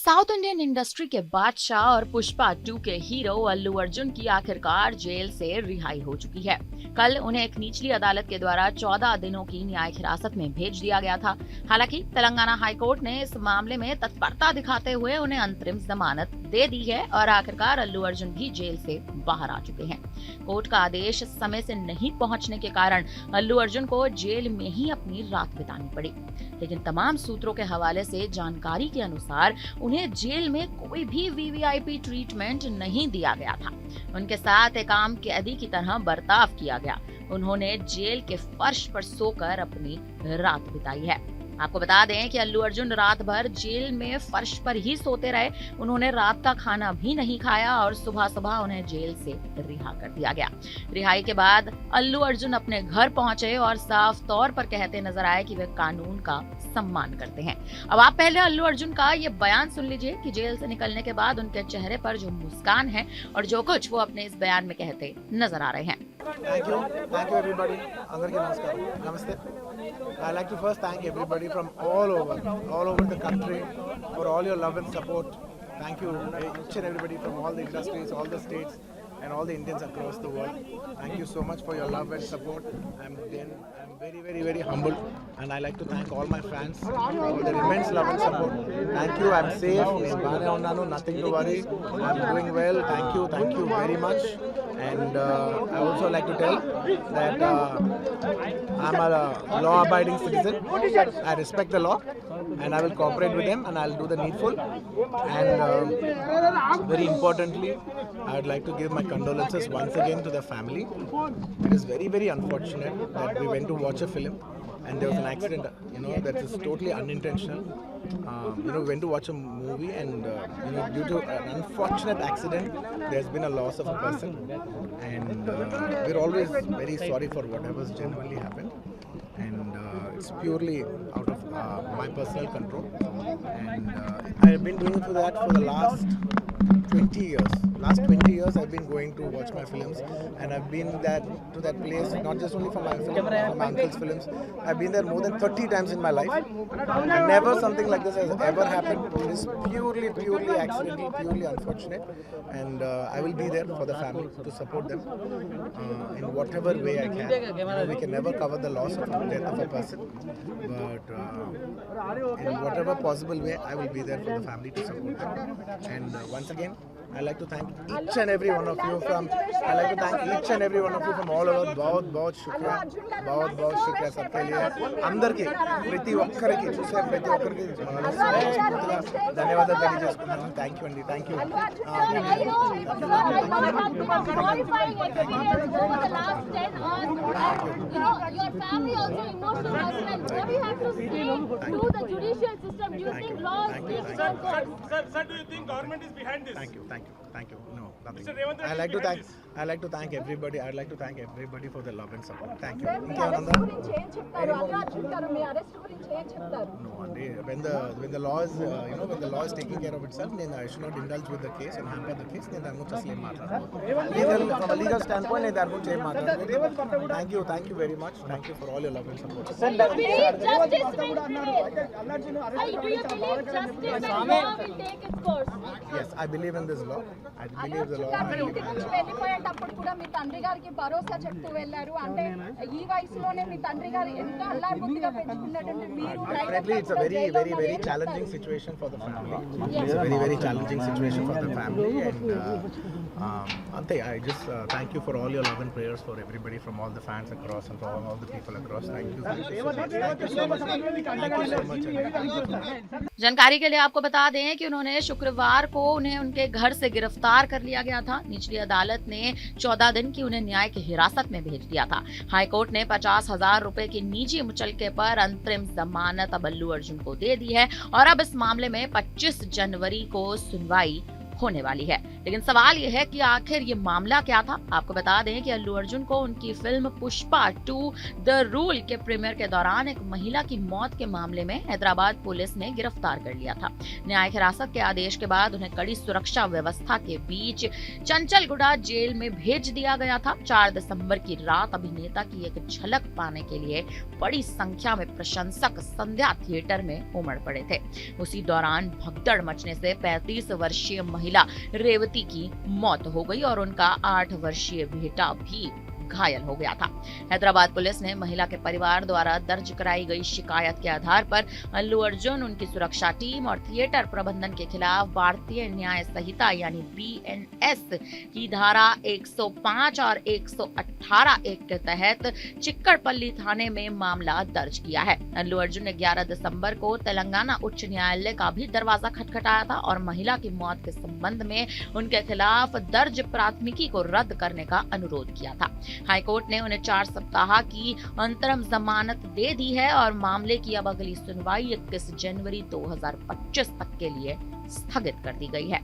South Indian industry के बादशाह और पुष्पा 2 के हीरो अल्लू अर्जुन की आखिरकार जेल से रिहाई हो चुकी है। कल उन्हें एक निचली अदालत के द्वारा 14 दिनों की न्यायिक हिरासत में भेज दिया गया था। हालांकि तेलंगाना हाईकोर्ट ने इस मामले में तत्परता दिखाते हुए उन्हें अंतरिम जमानत दे दी है और आखिरकार अल्लू अर्जुन भी जेल से बाहर आ चुके हैं। कोर्ट का आदेश समय से नहीं पहुंचने के कारण अल्लू अर्जुन को जेल में ही अपनी रात बितानी पड़ी। लेकिन तमाम सूत्रों के हवाले से जानकारी के अनुसार उन्हें जेल में कोई भी वीवीआईपी ट्रीटमेंट नहीं दिया गया था। उनके साथ एक आम कैदी की तरह बर्ताव किया गया। उन्होंने जेल के फर्श पर सोकर अपनी रात बिताई है। आपको बता दें कि अल्लू अर्जुन रात भर जेल में फर्श पर ही सोते रहे। उन्होंने रात का खाना भी नहीं खाया और सुबह सुबह उन्हें जेल से रिहा कर दिया गया। रिहाई के बाद अल्लू अर्जुन अपने घर पहुंचे और साफ तौर पर कहते नजर आए कि वे कानून का सम्मान करते हैं। अब आप पहले अल्लू अर्जुन का ये बयान सुन लीजिए कि जेल से निकलने के बाद उनके चेहरे पर जो मुस्कान है और जो कुछ वो अपने इस बयान में कहते नजर आ रहे हैं। Thank you everybody. Andarki namaskaram. Namaste. I like to first thank everybody from all over the country for all your love and support. Thank you each and everybody from all the industries, all the states, and all the Indians across the world. Thank you so much for your love and support. I'm very humbled, and I like to thank all my fans for their immense love and support. Thank you. I'm safe. నేను బాగానే ఉన్నాను. Nothing to worry. I'm doing well. Thank you very much. And I also like to tell that I'm a law-abiding citizen. I respect the law, and I will cooperate with them, and I'll do the needful. And very importantly, I would like to give my condolences once again to the family. It is very unfortunate that we went to watch a film and there was an accident, that is totally unintentional. We went to watch a movie and, due to an unfortunate accident, there's been a loss of a person. And we're always very sorry for whatever's genuinely happened. And it's purely out of my personal control. And I've been doing it for the last 20 years. Last 20 years I've been going to watch my films, and I've been to that place not just only for my film, for my uncle's films. I've been there more than 30 times in my life. And never something like this has ever happened. It is purely accidental, purely unfortunate. And I will be there for the family to support them in whatever way I can. We can never cover the loss of the death of a person, but in whatever possible way I will be there for the family to support them. And once again, I like to thank each and every one of you from all over. बहुत शुक्रिया सबके लिए, అందరికీ ప్రతి ఒక్కరికి చూసే ప్రతి ఒక్కరికి ధన్యవాదాలు తెలియజేసుకుంటున్నాను. థ్యాంక్ యూ అండి. Thank you. Sir, do you think government is behind this? Thank you. No, nothing. I like to thank everybody. I'd like to thank everybody for the love and support. Thank you. ఇంకేమన్నా? No, Andy. When the law is taking care of itself, then I should not indulge with the case and hamper the case. Then దాని గురించి అసలు ఏం మాట్లాడను. From a legal standpoint, నేను దాని గురించి ఏం మాట్లాడను. Thank you very much. Thank you for all your love and support. Do you believe justice will prevail? Do you believe justice and law will take its course? Yes, I believe in this law. I believe the law. ఇంటి నుంచి వెళ్ళిపోయేటప్పుడు కూడా మీ తండ్రి గారికి భరోసా చెప్తూ వెళ్ళారు. అంటే ఈ వయసులోనే మీ తండ్రి గారు ఎంతో అల్లారు బుద్ధిగా పెంచుకున్నటువంటి మీరు Definitely, it's a very challenging situation for the family. It's a very challenging situation for the family. And Ante, I just thank you for all your love and prayers for everybody, from all the fans across and for all the people across. Thank you so much. जानकारी के लिए आपको बता दें कि उन्होंने शुक्रवार को उन्हें उनके घर से गिरफ्तार कर लिया गया था। निचली अदालत ने 14 दिन की उन्हें न्यायिक हिरासत में भेज दिया था। हाईकोर्ट ने 50,000 रुपए की निजी मुचलके पर अंतरिम जमानत अब अल्लू अर्जुन को दे दी है और अब इस मामले में 25 जनवरी को सुनवाई होने वाली है। लेकिन सवाल यह है कि आखिर ये मामला क्या था। आपको बता दें कि अल्लू अर्जुन को उनकी फिल्म पुष्पा 2 द रूल के प्रीमियर के दौरान एक महिला की मौत के मामले में हैदराबाद पुलिस ने गिरफ्तार कर लिया था। न्यायिक हिरासत के आदेश के बाद उन्हें कड़ी सुरक्षा व्यवस्था के बीच चंचलगुडा जेल में भेज दिया गया था। 4 दिसंबर की रात अभिनेता की एक झलक पाने के लिए बड़ी संख्या में प्रशंसक संध्या थिएटर में उमड़ पड़े थे। उसी दौरान भगदड़ मचने से 35 वर्षीय महिला रेवती की मौत हो गई और उनका 8 वर्षीय बेटा भी घायल हो गया था। हैदराबाद पुलिस ने महिला के परिवार द्वारा दर्ज कराई गई शिकायत के आधार पर अल्लू अर्जुन, उनकी सुरक्षा टीम और थिएटर प्रबंधन के खिलाफ भारतीय न्याय संहिता यानी BNS की धारा 105 और 118 एक के तहत चिक्कड़पल्ली थाने में मामला दर्ज किया है। अल्लू अर्जुन ने 11 दिसंबर को तेलंगाना उच्च न्यायालय का भी दरवाजा खटखटाया था और महिला की मौत के संबंध में उनके खिलाफ दर्ज प्राथमिकी को रद्द करने का अनुरोध किया था। हाईकोर्ट ने उन्हें 4 सप्ताह की अंतरिम जमानत दे दी है और मामले की अब अगली सुनवाई 21 जनवरी 2025 तक के लिए स्थगित कर दी गई है।